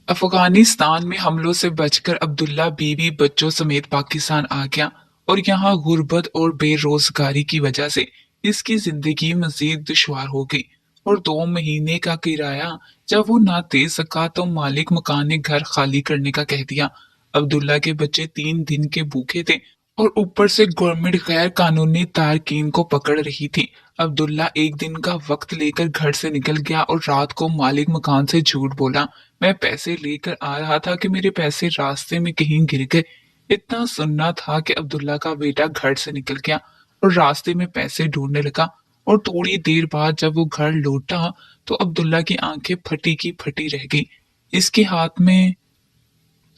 افغانستان میں حملوں سے بچ کر عبداللہ بیوی بچوں سمیت پاکستان آ گیا اور یہاں غربت اور بے روزگاری کی وجہ سے اس کی زندگی مزید دشوار ہو گئی اور 2 مہینے کا کرایہ جب وہ نہ دے سکا تو مالک مکان نے گھر خالی کرنے کا کہہ دیا۔ عبداللہ کے بچے 3 دن کے بھوکے تھے اور اوپر سے گورنمنٹ غیر قانونی تارکین کو پکڑ رہی تھی۔ عبداللہ ایک دن کا وقت لے کر گھر سے نکل گیا اور رات کو مالک مکان سے جھوٹ بولا، میں پیسے لے کر آ رہا تھا کہ میرے پیسے راستے میں کہیں گر گئے۔ اتنا سننا تھا کہ عبداللہ کا بیٹا گھر سے نکل گیا اور راستے میں پیسے ڈھونڈنے لگا اور تھوڑی دیر بعد جب وہ گھر لوٹا تو عبداللہ کی آنکھیں پھٹی کی پھٹی رہ گئی۔ اس کے ہاتھ میں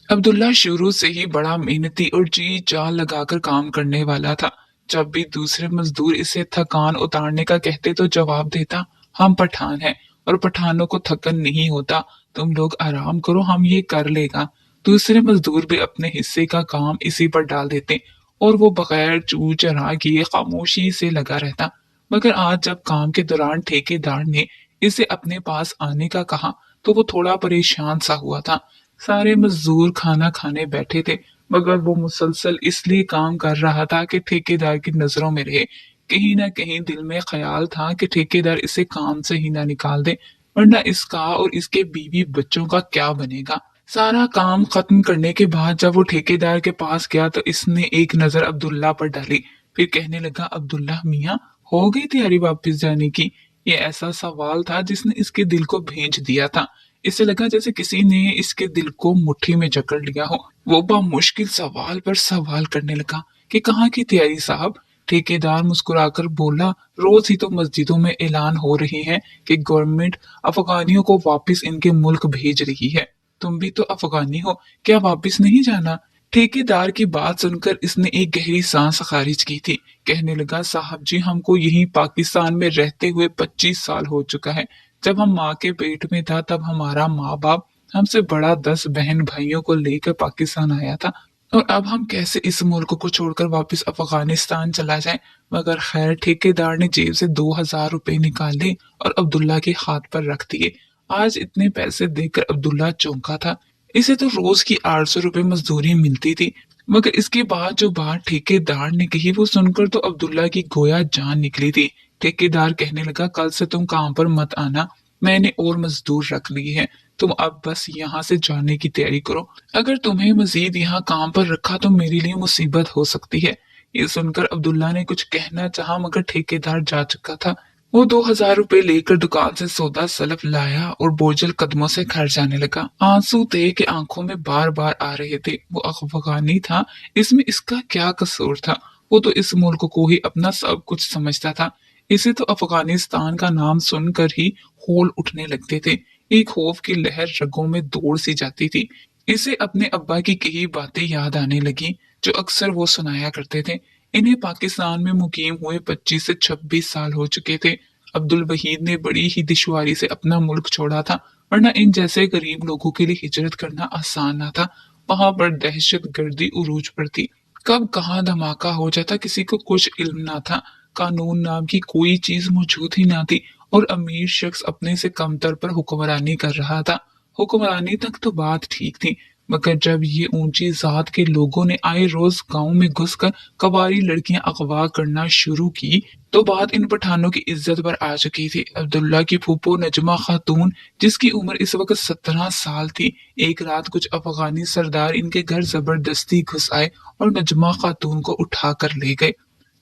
عبداللہ شروع سے ہی بڑا محنتی اور جی جان لگا کر کام کرنے والا تھا۔ جب بھی دوسرے مزدور اسے تھکان اتارنے کا کہتے تو جواب دیتا، ہم پٹھان ہیں اور پٹھانوں کو تھکن نہیں ہوتا، تم لوگ آرام کرو، ہم یہ کر لے گا۔ دوسرے مزدور بھی اپنے حصے کا کام اسی پر ڈال دیتے اور وہ بغیر چو چرا کیے خاموشی سے لگا رہتا۔ مگر آج جب کام کے دوران ٹھیکیدار نے اسے اپنے پاس آنے کا کہا تو وہ تھوڑا پریشان سا ہوا تھا۔ سارے مزدور کھانا کھانے بیٹھے تھے مگر وہ مسلسل اس لیے کام کر رہا تھا کہ ٹھیکیدار کی نظروں میں رہے۔ کہیں نہ کہیں دل میں خیال تھا کہ ٹھیکیدار اسے کام سے ہی نہ نکال دے ورنہ اس کا اور اس کے بیوی بچوں کا کیا بنے گا۔ سارا کام ختم کرنے کے بعد جب وہ ٹھیکیدار کے پاس گیا تو اس نے ایک نظر عبداللہ پر ڈالی، پھر کہنے لگا، عبداللہ میاں ہو گئی تیاری واپس جانے کی؟ یہ ایسا سوال تھا جس نے اس کے دل کو بھینچ دیا تھا۔ اسے لگا جیسے کسی نے اس کے دل کو مٹھی میں جکڑ لیا ہو۔ وہ بامشکل سوال پر سوال کرنے لگا کہ کہاں کی تیاری صاحب؟ ٹھیکیدار مسکرا کر بولا، روز ہی تو مسجدوں میں اعلان ہو رہے ہیں کہ گورنمنٹ افغانیوں کو واپس ان کے ملک بھیج رہی ہے۔ تم بھی تو افغانی ہو، کیا واپس نہیں جانا؟ ٹھیکیدار کی بات سن کر اس نے ایک گہری سانس خارج کی تھی۔ کہنے لگا، صاحب جی ہم کو یہیں پاکستان میں رہتے ہوئے 25 سال ہو چکا ہے۔ جب ہم ماں کے پیٹ میں تھا تب ہمارا ماں باپ ہم سے بڑا 10 بہن بھائیوں کو لے کر پاکستان آیا تھا، اور اب ہم کیسے اس ملک کو چھوڑ کر واپس افغانستان چلا جائیں؟ مگر خیر ٹھیکیدار نے جیب سے 2000 روپے نکالے اور عبداللہ کے ہاتھ پر رکھ دیے۔ آج اتنے پیسے دیکھ کر عبداللہ چونکا تھا۔ اسے تو روز کی 800 روپے مزدوری ملتی تھی، مگر اس کے بعد جو بات ٹھیکیدار نے کہی وہ سن کر تو عبداللہ کی گویا جان نکلی تھی۔ ٹھیکیدار کہنے لگا، کل سے تم کام پر مت آنا، میں نے اور مزدور رکھ لیے ہیں، تم اب بس یہاں سے جانے کی تیاری کرو، اگر تمہیں مزید یہاں کام پر رکھا تو میرے لیے مصیبت ہو سکتی ہے۔ یہ سن کر عبداللہ نے کچھ کہنا چاہا مگر ٹھیکیدار جا چکا تھا۔ وہ 2000 روپے لے کر دکان سے سودا سلف لایا اور بوجھل قدموں سے گھر جانے لگا۔ آنسو تھے کہ آنکھوں میں بار بار آ رہے تھے۔ وہ افغانی تھا، اس میں اس کا کیا قصور تھا؟ وہ تو اس ملک کو ہی اپنا سب کچھ سمجھتا تھا۔ اسے تو افغانستان کا نام سن کر ہی ہول اٹھنے لگتے تھے، ایک خوف کی لہر رگوں میں دوڑ سی جاتی تھی۔ اسے اپنے ابا کی کئی باتیں یاد آنے لگیں جو اکثر وہ سنایا کرتے تھے۔ انہیں پاکستان میں مقیم ہوئے 25 سے 26 سال ہو چکے تھے۔ عبدالوحید نے بڑی ہی دشواری سے اپنا ملک چھوڑا تھا، ورنہ ان جیسے غریب لوگوں کے لیے ہجرت کرنا آسان نہ تھا۔ وہاں پر دہشت گردی عروج پر تھی، کب کہاں دھماکہ ہو جاتا کسی کو کچھ علم نہ تھا۔ قانون نام کی کوئی چیز موجود ہی نہ تھی اور امیر شخص اپنے سے کمتر پر حکمرانی کر رہا تھا۔ حکمرانی تک تو بات ٹھیک تھی، مگر جب یہ اونچی ذات کے لوگوں نے آئے روز گاؤں میں گھس کر کواری لڑکیاں اغوا کرنا شروع کی تو بات ان پٹھانوں کی عزت پر آ چکی تھی۔ عبداللہ کی پھوپھو نجمہ خاتون، جس کی عمر اس وقت 17 سال تھی، ایک رات کچھ افغانی سردار ان کے گھر زبردستی گھس آئے اور نجمہ خاتون کو اٹھا کر لے گئے۔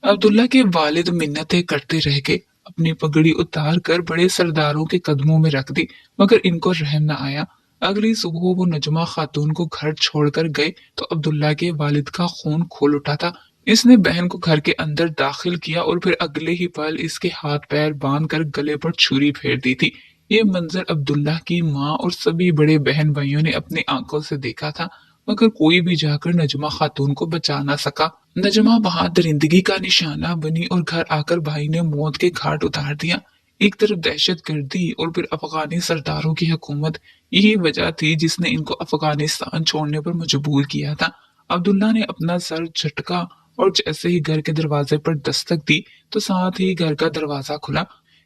عبداللہ کے والد منتیں کرتے رہ گئے، اپنی پگڑی اتار کر بڑے سرداروں کے قدموں میں رکھ دی، مگر ان کو رحم نہ آیا۔ اگلی صبح وہ نجمہ خاتون کو گھر چھوڑ کر گئے تو عبداللہ کے والد کا خون کھول اٹھا تھا۔ اس نے بہن کو گھر کے اندر داخل کیا اور پھر اگلے ہی پل اس کے ہاتھ پیر باندھ کر گلے پر چھری پھیر دی تھی۔ یہ منظر عبداللہ کی ماں اور سبھی بڑے بہن بھائیوں نے اپنی آنکھوں سے دیکھا تھا، مگر کوئی بھی جا کر نجمہ خاتون کو بچا نہ سکا۔ نجمہ وہاں درندگی کا نشانہ بنی اور گھر آ کر بھائی نے موت کے گھاٹ اتار دیا۔ ایک طرف دہشت گردی اور پھر افغانی سرداروں کی حکومت، یہی وجہ تھی جس نے ان کو افغانستان چھوڑنے پر مجبور کیا تھا۔ عبداللہ نے اپنا سر جھٹکا اور جیسے ہی گھر کے دروازے پر دستک دی تو ساتھ ہی گھر کا دروازہ کھلا۔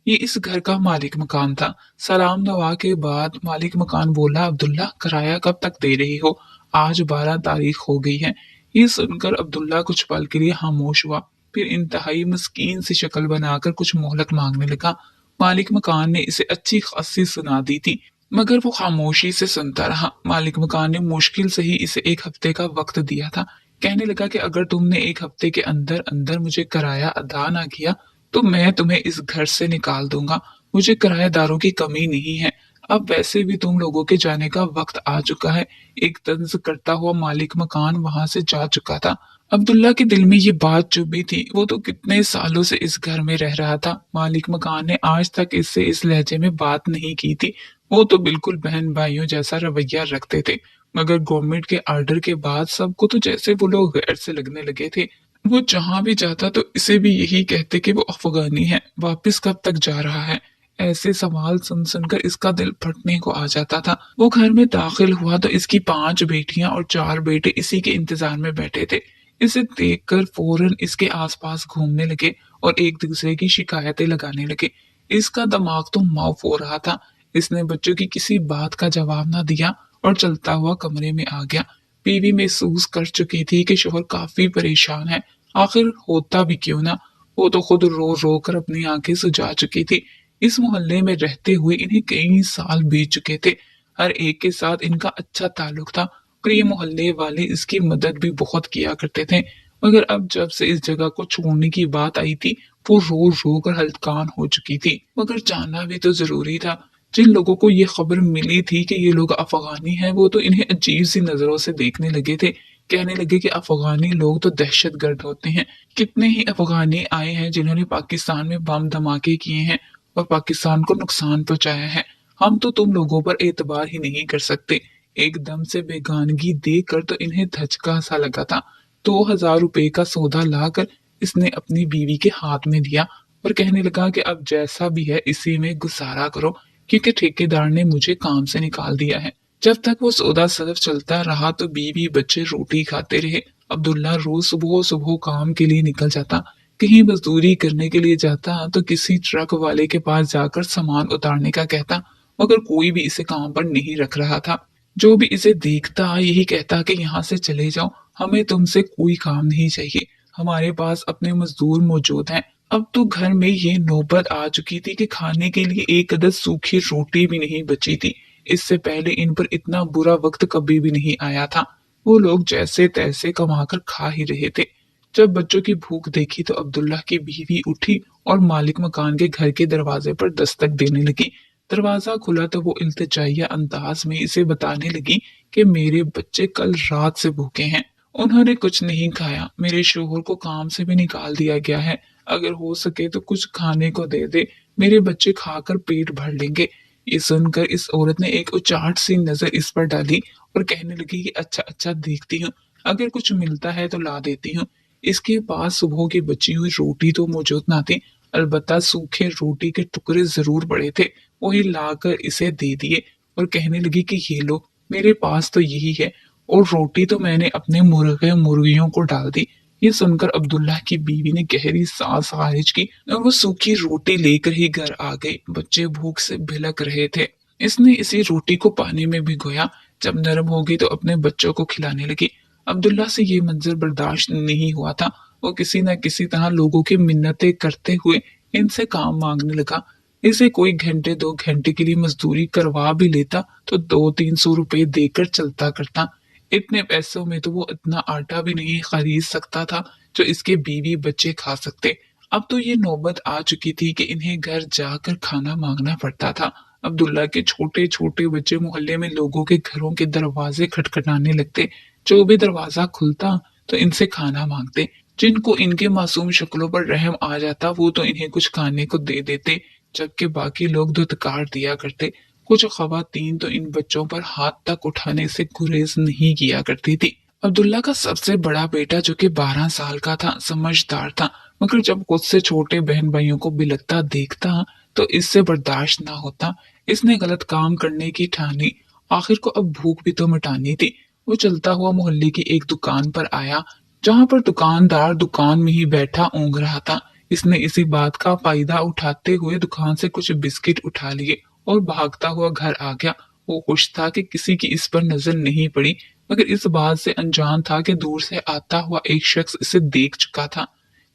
ये इस घर का मालिक मकान था। सलाम दुआ के बाद मालिक मकान बोला, अब्दुल्ला किराया कब तक दे रही हो? आज 12 तारीख हो गई है। ये सुनकर अब्दुल्ला कुछ पल के लिए खामोश हुआ, फिर इंतहाई मस्कीन सी शक्ल बनाकर कुछ मोहलत मांगने लगा। मालिक मकान ने इसे अच्छी खासी सुना दी थी, मगर वो खामोशी से सुनता रहा। मालिक मकान ने मुश्किल से ही इसे 1 हफ्ते का वक्त दिया था। कहने लगा कि अगर तुमने 1 हफ्ते के अंदर अंदर मुझे किराया अदा ना किया तो मैं तुम्हें इस घर से निकाल दूंगा। मुझे किराएदारों की कमी नहीं है। अब वैसे भी तुम लोगों के जाने का वक्त आ चुका है। एक तंज करता हुआ मालिक मकान वहां से जा चुका था। अब्दुल्ला के दिल में ये बात चुभी थी। वो तो कितने सालों से इस घर में रह रहा था। मालिक मकान ने आज तक इससे इस लहजे में बात नहीं की थी। वो तो बिल्कुल बहन भाइयों जैसा रवैया रखते थे, मगर गवर्नमेंट के आर्डर के बाद सबको तो जैसे वो लोग गैर से लगने लगे थे। वो जहां भी जाता तो इसे भी यही कहते कि वो अफगानी है, वापस कब तक जा रहा है। ऐसे सवाल सुन सुनकर इसका दिल फटने को आ जाता था। वो घर में दाखिल हुआ तो इसकी 5 बेटियां और 4 बेटे इसी के इंतजार में बैठे थे। इसे देखकर फौरन इसके आसपास घूमने लगे और एक दूसरे की शिकायतें लगाने लगे। इसका दिमाग तो माफ हो रहा था। इसने बच्चों की किसी बात का जवाब ना दिया और चलता हुआ कमरे में आ गया। बीवी महसूस कर चुकी थी कि शोहर काफी परेशान है। आखिर होता भी क्यों ना, वो तो खुद रो रो कर अपनी आंखें सुझा चुकी थी। इस मोहल्ले में रहते हुए इन्हें कई साल बीत चुके थे। हर एक के साथ इनका अच्छा ताल्लुक था और ये मोहल्ले वाले इसकी मदद भी बहुत किया करते थे। मगर अब जब से इस जगह को छोड़ने की बात आई थी, वो रो रो कर हल्कान हो चुकी थी। मगर जानना भी तो जरूरी था। जिन लोगों को ये खबर मिली थी कि ये लोग अफगानी हैं, वो तो इन्हें अजीब सी नजरों से देखने लगे थे। कहने लगे कि अफगानी लोग तो दहशतगर्द होते हैं। कितने ही अफगानी आए हैं जिन्होंने पाकिस्तान में बम धमाके किए हैं और पाकिस्तान को नुकसान पहुंचाया है। हम तो तुम लोगों पर एतबार ही नहीं कर सकते। एकदम से बेगानगी देखकर तो इन्हें धचका सा लगा था। 2,000 रुपए का सौदा लाकर इसने अपनी बीवी के हाथ में दिया और कहने लगा कि अब जैसा भी है इसी में गुजारा करो, क्योंकि ठेकेदार ने मुझे काम से निकाल दिया है। जब तक वो सौदा सलफ चलता रहा तो बीवी बच्चे रोटी खाते रहे। अब्दुल्ला रोज सुबह सुबह काम के लिए निकल जाता। कहीं मजदूरी करने के लिए जाता तो किसी ट्रक वाले के पास जाकर सामान उतारने का कहता, मगर कोई भी इसे काम पर नहीं रख रहा था। जो भी इसे देखता यही कहता कि यहाँ से चले जाओ, हमें तुमसे कोई काम नहीं चाहिए, हमारे पास अपने मजदूर मौजूद हैं। अब तो घर में ये नौबत आ चुकी थी कि खाने के लिए एक अदद सूखी रोटी भी नहीं बची थी। इससे पहले इन पर इतना बुरा वक्त कभी भी नहीं आया था। वो लोग जैसे तैसे कमाकर खा ही रहे थे। जब बच्चों की भूख देखी तो अब्दुल्ला की बीवी उठी और मालिक मकान के घर के दरवाजे पर दस्तक देने लगी। दरवाजा खुला तो वो इल्तिजाइया अंदाज में इसे बताने लगी कि मेरे बच्चे कल रात से भूखे हैं। उन्होंने कुछ नहीं खाया। मेरे शोहर को काम से भी निकाल दिया गया है। अगर हो सके तो कुछ खाने को दे दे, मेरे बच्चे खाकर पेट भर लेंगे। ये सुनकर इस औरत ने एक उचाट सी नजर इस पर डाली और कहने लगी कि अच्छा अच्छा देखती हूँ, अगर कुछ मिलता है तो ला देती हूँ। इसके पास सुबह की बची हुई रोटी तो मौजूद ना थी, अलबत्ता सूखे रोटी के टुकड़े जरूर पड़े थे। वही लाकर इसे दे दिए और कहने लगी कि ये लो, मेरे पास तो यही है और रोटी तो मैंने अपने मुर्गे मुर्गियों को डाल दी। ये सुनकर अब्दुल्ला की बीवी ने गहरी सांस खारिज की और वो सूखी रोटी लेकर ही घर आ गई। बच्चे भूख से भिलक रहे थे। इसने इसी रोटी को पानी में भिगोया। जब नरम हो गई तो अपने बच्चों को खिलाने लगी। अब्दुल्ला से ये मंजर बर्दाश्त नहीं हुआ था। वो किसी न किसी तरह लोगों की मिन्नतें करते हुए इनसे काम मांगने लगा। इसे कोई घंटे 2 घंटे के लिए मजदूरी करवा भी लेता तो 200-300 रुपए देकर चलता करता। इतने पैसों में तो वो इतना आटा भी नहीं खरीद सकता था जो इसके बीवी बच्चे खा सकते। अब तो ये नौबत आ चुकी थी कि इन्हें घर जाकर खाना मांगना पड़ता था। अब्दुल्ला के छोटे छोटे बच्चे मोहल्ले में लोगों के घरों के दरवाजे खटखटाने लगते। जो भी दरवाजा खुलता तो इनसे खाना मांगते। जिनको इनके मासूम शक्लों पर रहम आ जाता वो तो इन्हें कुछ खाने को दे देते, जबकि बाकी लोग धुतकार दिया करते। कुछ खवातीन तो इन बच्चों पर हाथ तक उठाने से गुरेज नहीं किया करती थी। अब्दुल्ला का सबसे बड़ा बेटा जो कि 12 साल का था, समझदार था, मगर जब खुद से छोटे बहन भाइयों को बिलकता देखता तो इससे बर्दाश्त ना होता। इसने गलत काम करने की ठानी। आखिर को अब भूख भी तो मिटानी थी। वो चलता हुआ मोहल्ले की एक दुकान पर आया, जहां पर दुकानदार दुकान में ही बैठा ऊँघ रहा था। इसने इसी बात का फायदा उठाते हुए दुकान से कुछ बिस्किट उठा लिए और भागता हुआ घर आ गया। वो खुश था कि किसी की इस पर नजर नहीं पड़ी, मगर इस बात से अनजान था कि दूर से आता हुआ एक शख्स इसे देख चुका था।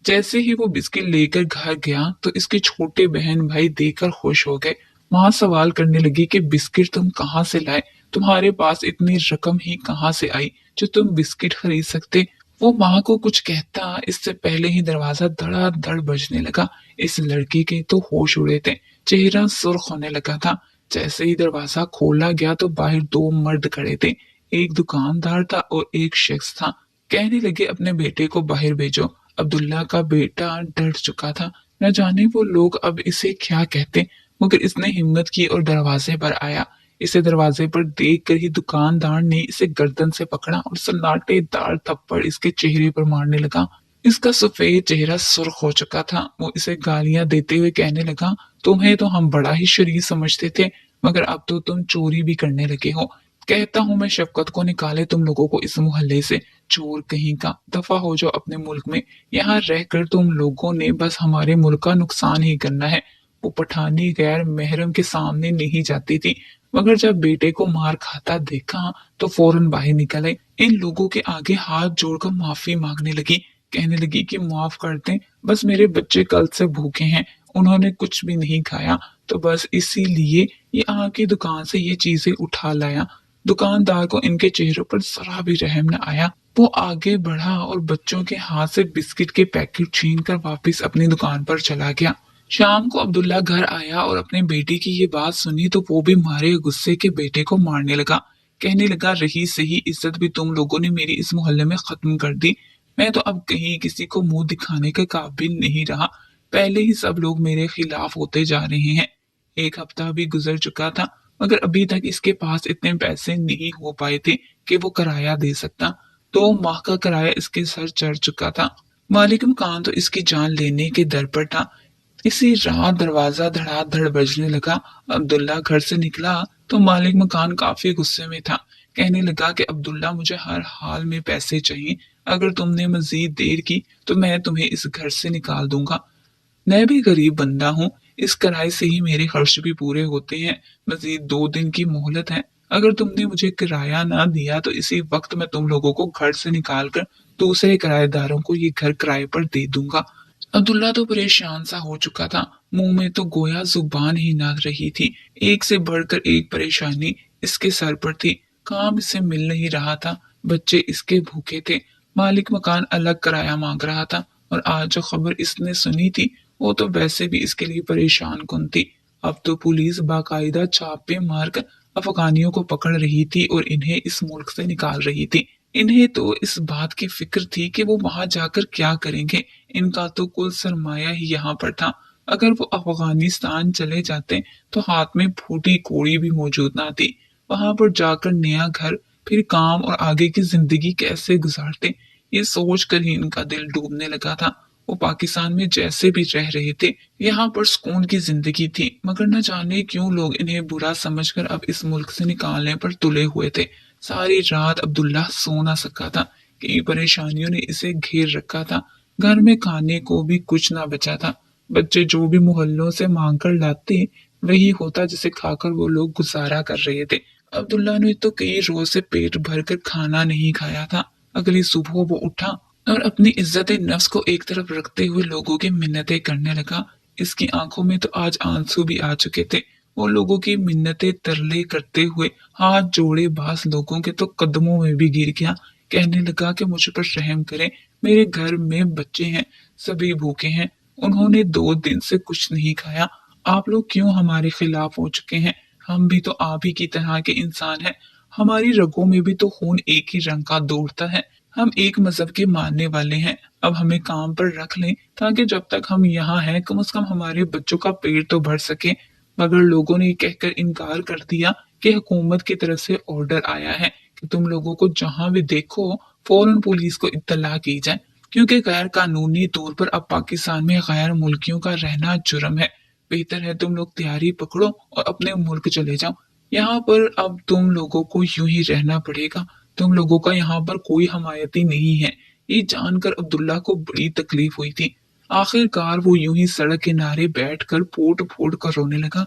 जैसे ही वो बिस्किट लेकर घर गया तो इसके छोटे बहन भाई देखकर खुश हो गए। माँ सवाल करने लगी कि बिस्किट तुम कहाँ से लाए, तुम्हारे पास इतनी रकम ही कहाँ से आई जो तुम बिस्किट खरीद सकते। वो माँ को कुछ कहता इससे पहले ही दरवाजा धड़ाधड़ बजने लगा। इस लड़की के तो होश उड़े थे, चेहरा सुर्ख होने लगा था। जैसे ही दरवाजा खोला गया तो बाहर दो मर्द खड़े थे, एक दुकानदार था और एक शख्स था। कहने लगे अपने बेटे को बाहर भेजो। अब्दुल्ला का बेटा डर चुका था, न जाने वो लोग अब इसे क्या कहते, मगर इसने हिम्मत की और दरवाजे पर आया। इसे दरवाजे पर देखकर ही दुकानदार ने इसे गर्दन से पकड़ा और सन्नाटेदार थप्पड़ इसके चेहरे पर मारने लगा। इसका सफेद चेहरा सुर्ख हो चुका था। वो इसे गालियां देते हुए कहने लगा, तुम्हें तो हम बड़ा ही शरीफ समझते थे, मगर अब तो तुम चोरी भी करने लगे हो। कहता हूँ मैं शफकत को निकाले तुम लोगों को इस मोहल्ले से। चोर कहीं का, दफा हो जाओ अपने मुल्क में। यहाँ रहकर तुम लोगों ने बस हमारे मुल्क का नुकसान ही करना है। वो पठानी गैर महरम के सामने नहीं जाती थी, मगर जब बेटे को मार खाता देखा तो फौरन बाहर निकल आई। इन लोगों के आगे हाथ जोड़कर माफी मांगने लगी। कहने लगी कि माफ कर दें, बस मेरे बच्चे कल से भूखे हैं, उन्होंने कुछ भी नहीं खाया, तो बस इसीलिए ये आपकी दुकान से ये चीजें उठा लाया। दुकानदार को इनके चेहरों पर जरा भी रहम न आया। वो आगे बढ़ा और बच्चों के हाथ से बिस्किट के पैकेट छीन कर वापिस अपनी दुकान पर चला गया। शाम को अब्दुल्ला घर आया और अपने बेटे की ये बात सुनी तो वो भी मारे गुस्से के बेटे को मारने लगा। कहने लगा, रही सही इज्जत भी तुम लोगों ने मेरी इस मोहल्ले में खत्म कर दी। मैं तो अब कहीं किसी को मुंह दिखाने के काबिल नहीं रहा। पहले ही सब लोग मेरे खिलाफ होते जा रहे हैं। एक हफ्ता भी गुजर चुका था, मगर अभी तक इसके पास इतने पैसे नहीं हो पाए थे कि वो किराया दे सकता। 2 माह का किराया इसके सर चढ़ चुका था। मालिक मकान तो इसकी जान लेने के दर पर था। इसी रात दरवाजा धड़ाधड़ बजने लगा। अब्दुल्ला घर से निकला तो मालिक मकान काफी गुस्से में था। कहने लगा कि अब्दुल्ला, मुझे हर हाल में पैसे चाहिए। अगर तुमने मजीद देर की तो मैं तुम्हें इस घर से निकाल दूंगा। मैं भी गरीब बंदा हूँ, इस किराए से ही मेरे खर्च भी पूरे होते हैं। मजीद 2 दिन की मोहलत है। अगर तुमने मुझे किराया ना दिया तो इसी वक्त मैं तुम लोगों को घर से निकाल कर दूसरे किराएदारों को ये घर किराए पर दे दूंगा। अब्दुल्ला तो परेशान सा हो चुका था। मुंह में तो गोया जुबान ही ना रही थी। एक से बढ़कर एक परेशानी इसके सर पर थी। काम इसे मिल नहीं रहा था, बच्चे इसके भूखे थे, मालिक मकान अलग किराया मांग रहा था, और आज जो खबर इसने सुनी थी वो तो वैसे भी इसके लिए परेशान कुन थी। अब तो पुलिस बाकायदा छापे मारकर अफगानियों को पकड़ रही थी और इन्हें इस मुल्क से निकाल रही थी। इन्हें तो इस बात की फिक्र थी कि वो वहां जाकर क्या करेंगे। इनका तो कुल सरमाया ही यहाँ पर था। अगर वो अफगानिस्तान चले जाते तो हाथ में फूटी कोड़ी भी मौजूद ना थी। वहां पर जाकर नया घर, फिर काम और आगे की जिंदगी कैसे गुजारते, ये सोच कर ही इनका दिल डूबने लगा था। वो पाकिस्तान में जैसे भी रह रहे थे, यहाँ पर सुकून की जिंदगी थी, मगर न जाने क्यों लोग इन्हें बुरा समझकर अब इस मुल्क से निकालने पर तुले हुए थे। सारी रात अब्दुल्ला सो ना सका था। कई परेशानियों ने इसे घेर रखा था। घर में खाने को भी कुछ ना बचा था। बच्चे जो भी मोहल्लों से मांग कर लाते वही होता जिसे खाकर वो लोग गुजारा कर रहे थे। अब्दुल्ला ने तो कई रोज से पेट भरकर खाना नहीं खाया था। अगली सुबह वो उठा और अपनी इज्जत नफ्स को एक तरफ रखते हुए लोगों की मिन्नतें करने लगा। इसकी आंखों में तो आज आंसू भी आ चुके थे। वो लोगों की मिन्नतें तरले करते हुए हाथ जोड़े बास लोगों के तो कदमों में भी गिर गया। कहने लगा कि मुझ पर रहम करें, मेरे घर में बच्चे हैं, सभी भूखे हैं, उन्होंने 2 दिन से कुछ नहीं खाया। आप लोग क्यों हमारे खिलाफ हो चुके हैं? हम भी तो आप ही की तरह के इंसान हैं। हमारी रगों में भी तो खून एक ही रंग का दौड़ता है। हम एक मजहब के मानने वाले हैं। अब हमें काम पर रख लें ताकि जब तक हम यहाँ हैं कम से कम हमारे बच्चों का पेट तो भर सके। मगर लोगों ने कहकर इनकार कर दिया कि हुकूमत की तरफ से ऑर्डर आया है कि तुम लोगों को जहां भी देखो फौरन पुलिस को इत्तला की जाए, क्योंकि गैर कानूनी तौर पर अब पाकिस्तान में गैर मुल्कियों का रहना जुर्म है। बेहतर है तुम लोग तैयारी पकड़ो और अपने मुल्क चले जाओ। यहाँ पर अब तुम लोगों को यूं ही रहना पड़ेगा। तुम लोगों का यहाँ पर कोई हमायती नहीं है। ये जानकर अब्दुल्ला को बड़ी तकलीफ हुई थी। आखिरकार वो यूं ही सड़क किनारे बैठकर फूट फूट कर रोने लगा।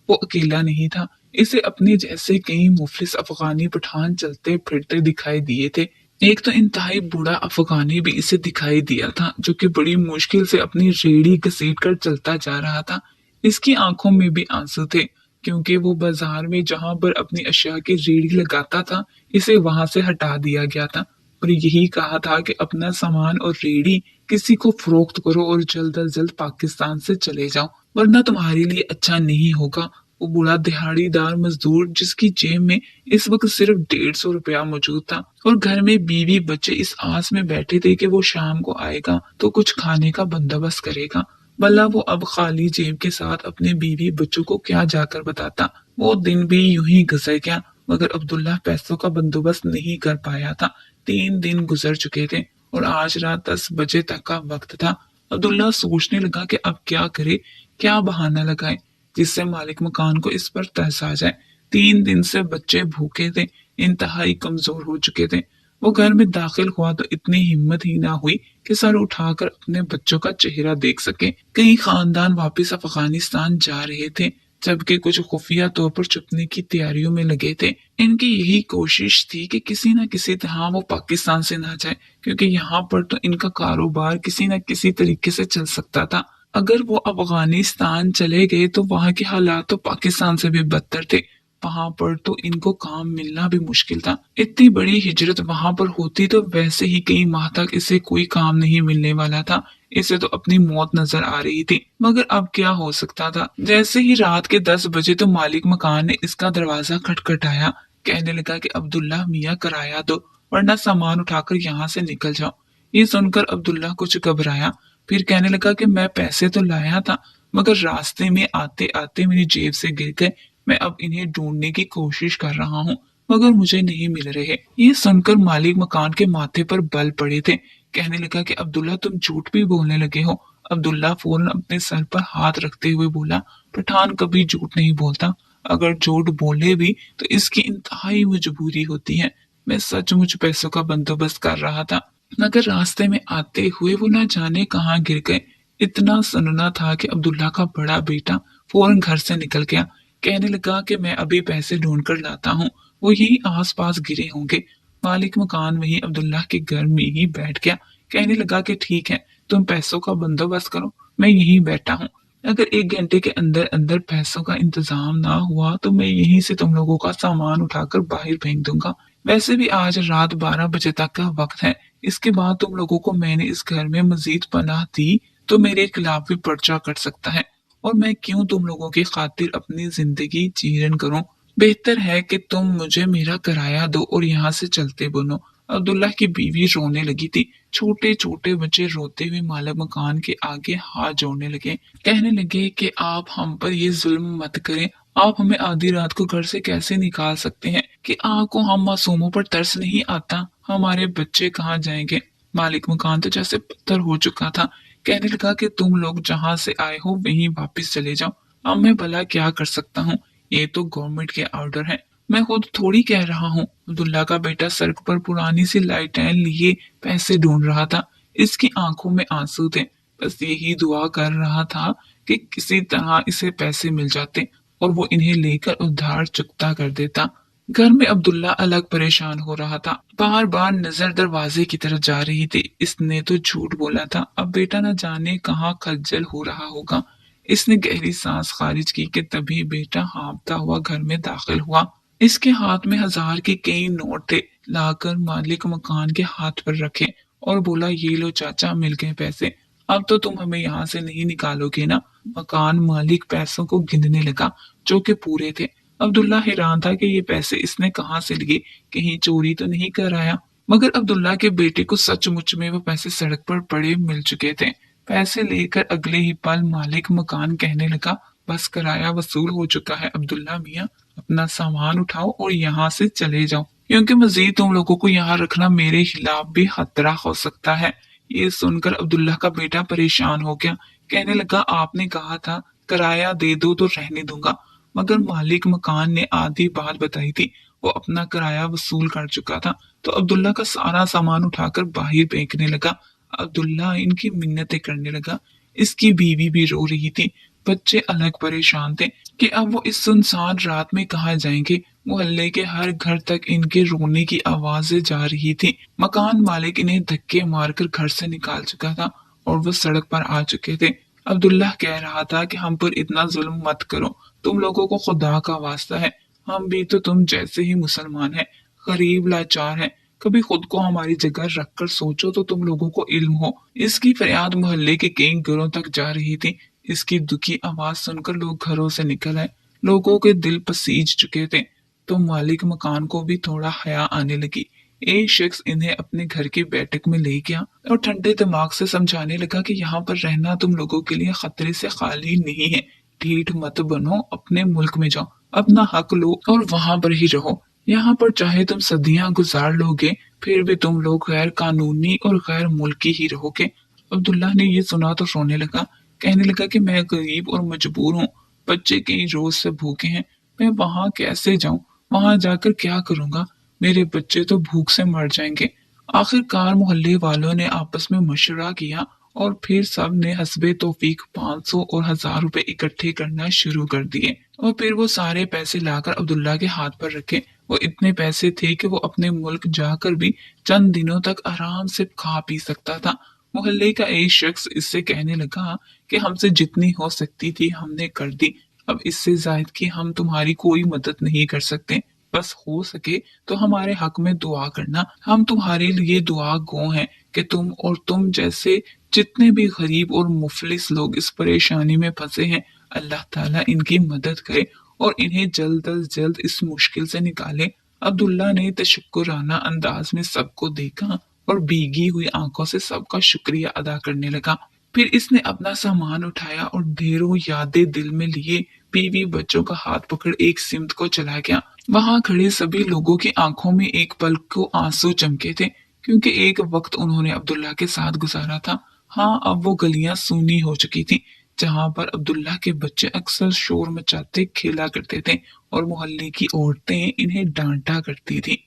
वो अकेला नहीं था, इसे अपने जैसे कई मुफलिस अफगानी पठान चलते फिरते दिखाई दिए थे। एक तो इंतहाई बूढ़ा अफगानी भी इसे दिखाई दिया था, जो कि बड़ी मुश्किल से अपनी रेहड़ी घसीट कर चलता जा रहा था। इसकी आंखों में भी आंसू थे, क्योंकि वो बाजार में जहां पर अपनी अशिया की रेहड़ी लगाता था, इसे वहां से हटा दिया गया था और यही कहा था कि अपना सामान और रेहड़ी किसी को फरोख्त करो और जल्द अज जल्द पाकिस्तान से चले जाओ, वरना तुम्हारे लिए अच्छा नहीं होगा। वो बूढ़ा दिहाड़ीदार मजदूर, जिसकी जेब में इस वक्त सिर्फ 150 रुपया मौजूद था और घर में बीवी बच्चे इस आस में बैठे थे कि वो शाम को आएगा तो कुछ खाने का बंदोबस्त करेगा। भला वो अब खाली जेब के साथ अपने बीवी बच्चों को क्या जाकर बताता। वो दिन भी यूं ही गुजर गया, मगर अब्दुल्ला पैसों का बंदोबस्त नहीं कर पाया था। 3 दिन गुजर चुके थे और आज रात 10 बजे तक का वक्त था। अब्दुल्ला सोचने लगा कि अब क्या करे, क्या बहाना लगाए जिससे मालिक मकान को इस पर तरस आ जाए। 3 दिन से बच्चे भूखे थे, इंतहाई कमजोर हो चुके थे। वो घर में दाखिल हुआ तो इतनी हिम्मत ही ना हुई कि सर उठाकर अपने बच्चों का चेहरा देख सके। कई खानदान वापस अफगानिस्तान जा रहे थे, जबकि कुछ खुफिया तौर पर छुपने की तैयारियों में लगे थे। इनकी यही कोशिश थी कि किसी न किसी तरह वो पाकिस्तान से ना जाए, क्योंकि यहाँ पर तो इनका कारोबार किसी न किसी तरीके से चल सकता था। अगर वो अफगानिस्तान चले गए तो वहां के हालात तो पाकिस्तान से भी बदतर थे। वहां पर तो इनको काम मिलना भी मुश्किल था। इतनी बड़ी हिजरत वहां पर होती तो वैसे ही कई माह तक इसे कोई काम नहीं मिलने वाला था। इसे तो अपनी मौत नजर आ रही थी, मगर अब क्या हो सकता था। जैसे ही रात के 10 बजे तो मालिक मकान ने इसका दरवाजा खटखटाया। कहने लगा कि अब्दुल्ला मियाँ किराया दो, वरना सामान उठाकर यहाँ से निकल जाओ। ये सुनकर अब्दुल्ला कुछ घबराया, फिर कहने लगा कि मैं पैसे तो लाया था, मगर रास्ते में आते आते मेरी जेब से गिर गए। मैं अब इन्हें ढूंढने की कोशिश कर रहा हूँ, मगर मुझे नहीं मिल रहे। ये सुनकर मालिक मकान के माथे पर बल पड़े थे। कहने लगा कि अब्दुल्ला तुम झूठ भी बोलने लगे हो। अब्दुल्ला फौरन अपने सर पर हाथ रखते हुए बोला, पठान कभी झूठ नहीं बोलता। अगर झूठ बोले भी तो इसकी इंतहाई मजबूरी होती है। मैं सचमुच पैसों का बंदोबस्त कर रहा था, मगर रास्ते में आते हुए वो न जाने कहाँ गिर गए। इतना सुनना था कि अब्दुल्ला का बड़ा बेटा फौरन घर से निकल गया। कहने लगा कि मैं अभी पैसे ढूंढ कर लाता हूँ, वो यही आस पास गिरे होंगे। मालिक मकान वही अब्दुल्ला के घर में ही बैठ गया। कहने लगा कि ठीक है, तुम पैसों का बंदोबस्त करो, मैं यहीं बैठा हूँ। अगर 1 घंटे के अंदर अंदर पैसों का इंतजाम ना हुआ तो मैं यहीं से तुम लोगों का सामान उठाकर बाहर फेंक दूंगा। वैसे भी आज रात 12 बजे तक का वक्त है। इसके बाद तुम लोगों को मैंने इस घर में मजीद पनाह दी तो मेरे खिलाफ भी पर्चा कट सकता है, और मैं क्यों तुम लोगों की खातिर अपनी जिंदगी चीरन करूं। बेहतर है कि तुम मुझे मेरा किराया दो और यहाँ से चलते बनो। अब्दुल्ला की बीवी रोने लगी थी। छोटे छोटे बच्चे रोते हुए मालिक मकान के आगे हाथ जोड़ने लगे। कहने लगे कि आप हम पर ये जुल्म मत करें। आप हमें आधी रात को घर से कैसे निकाल सकते हैं कि आपको हम मासूमों पर तरस नहीं आता। हमारे बच्चे कहाँ जाएंगे। मालिक मकान तो जैसे पत्थर हो चुका था। कहने लगा कि तुम लोग जहाँ से आए हो वहीं वापस चले जाओ। अब मैं भला क्या कर सकता हूँ, ये तो गवर्नमेंट के ऑर्डर है, मैं खुद थोड़ी कह रहा हूँ। अब्दुल्ला का बेटा सड़क पर पुरानी सी लाइटें लिए पैसे ढूंढ रहा था। इसकी आंखों में आंसू थे। बस यही दुआ कर रहा था कि किसी तरह इसे पैसे मिल जाते और वो इन्हें लेकर उधार चुकता कर देता। घर में अब्दुल्ला अलग परेशान हो रहा था। बार बार नजर दरवाजे की तरफ जा रही थी। इसने तो झूठ बोला था, अब बेटा न जाने कहाँ खज्जल हो रहा होगा। इसने गहरी सांस खारिज की कि तभी बेटा हाँफता हुआ घर में दाखिल हुआ। इसके हाथ में 1000 के कई नोट थे। लाकर मालिक मकान के हाथ पर रखे और बोला, ये लो चाचा, मिल गए पैसे। अब तो तुम हमें यहाँ से नहीं निकालोगे ना। मकान मालिक पैसों को गिनने लगा, जो कि पूरे थे। अब्दुल्ला हैरान था कि ये पैसे इसने कहाँ से लिए, कहीं चोरी तो नहीं कराया। मगर अब्दुल्ला के बेटे को सचमुच में वो पैसे सड़क पर पड़े मिल चुके थे। पैसे लेकर अगले ही पल मालिक मकान कहने लगा, बस किराया वसूल हो चुका है अब्दुल्ला मियाँ, अपना सामान उठाओ और यहाँ से चले जाओ, क्योंकि मजीद तुम लोगों को यहाँ रखना मेरे खिलाफ भी खतरा हो सकता है। ये सुनकर अब्दुल्ला का बेटा परेशान हो गया। कहने लगा, आपने कहा था किराया दे दो तो रहने दूंगा, मगर मालिक मकान ने आधी बात बताई थी। वो अपना किराया वसूल कर चुका था। तो अब्दुल्ला का सारा सामान उठाकर बाहर फेंकने लगा। अब्दुल्ला इनकी मिन्नतें करने लगा। इसकी बीवी भी रो रही थी। बच्चे अलग परेशान थे कि अब वो इस सुनसान रात में कहाँ जाएंगे। मोहल्ले के हर घर तक इनके रोने की आवाजें जा रही थी। मकान मालिक इन्हें धक्के मारकर घर से निकाल चुका था और वो सड़क पर आ चुके थे। अब्दुल्ला कह रहा था कि हम पर इतना जुल्म मत करो, तुम लोगों को खुदा का वास्ता है, हम भी तो तुम जैसे ही मुसलमान हैं, गरीब लाचार हैं, कभी खुद को हमारी जगह रखकर सोचो तो तुम लोगों को इल्म हो। इसकी फरियाद मोहल्ले के कई घरों तक जा रही थी। इसकी दुखी आवाज सुनकर लोग घरों से निकल आए। लोगों के दिल पसीज चुके थे। तो मालिक मकान को भी थोड़ा हया आने लगी। एक शख्स इन्हें अपने घर की बैठक में ले गया और ठंडे दिमाग से समझाने लगा कि यहाँ पर रहना तुम लोगों के लिए खतरे से खाली नहीं है। ढीठ मत बनो, अपने मुल्क में जाओ, अपना हक लो और वहां पर ही रहो। यहाँ पर चाहे तुम सदियां गुजार लोगे, फिर भी तुम लोग गैर कानूनी और गैर मुल्की ही रहोगे। अब्दुल्ला ने ये सुना तो रोने लगा। कहने लगा कि मैं गरीब और मजबूर हूँ, बच्चे कई रोज से भूखे हैं, मैं वहां कैसे जाऊं, वहां जाकर क्या करूंगा, मेरे बच्चे तो भूख से मर जाएंगे। आखिरकार मोहल्ले वालों ने आपस में मशवरा किया और फिर सब ने हस्बे तौफीक 500 और 1000 रुपए इकट्ठे करना शुरू कर दिए और फिर वो सारे पैसे लाकर अब्दुल्ला के हाथ पर रखे। वो इतने पैसे थे कि वो अपने मुल्क जाकर भी चंद दिनों तक आराम से खा पी सकता था। मोहल्ले का एक शख्स इससे कहने लगा कि हमसे जितनी हो सकती थी हमने कर दी, अब इससे जायद की हम तुम्हारी कोई मदद नहीं कर सकते। बस हो सके तो हमारे हक में दुआ करना, हम तुम्हारे लिए दुआ गो हैं कि तुम जैसे जितने भी गरीब और मुफलिस लोग इस परेशानी में फंसे हैं, अल्लाह ताला इनकी मदद करे और इन्हें जल्द अज जल्द इस मुश्किल से निकाले। अब्दुल्ला ने तशक्कुराना अंदाज में सबको देखा और भीगी हुई आंखों से सबका शुक्रिया अदा करने लगा। फिर इसने अपना सामान उठाया और ढेरों यादें दिल में लिए बीवी बच्चों का हाथ पकड़ एक सिमत को चला गया। वहां खड़े सभी लोगों की आंखों में एक पल को आंसू चमके थे, क्योंकि एक वक्त उन्होंने अब्दुल्ला के साथ गुजारा था। हाँ, अब वो गलियां सूनी हो चुकी थी जहां पर अब्दुल्ला के बच्चे अक्सर शोर मचाते खेला करते थे और मोहल्ले की औरतें इन्हें डांटा करती थी।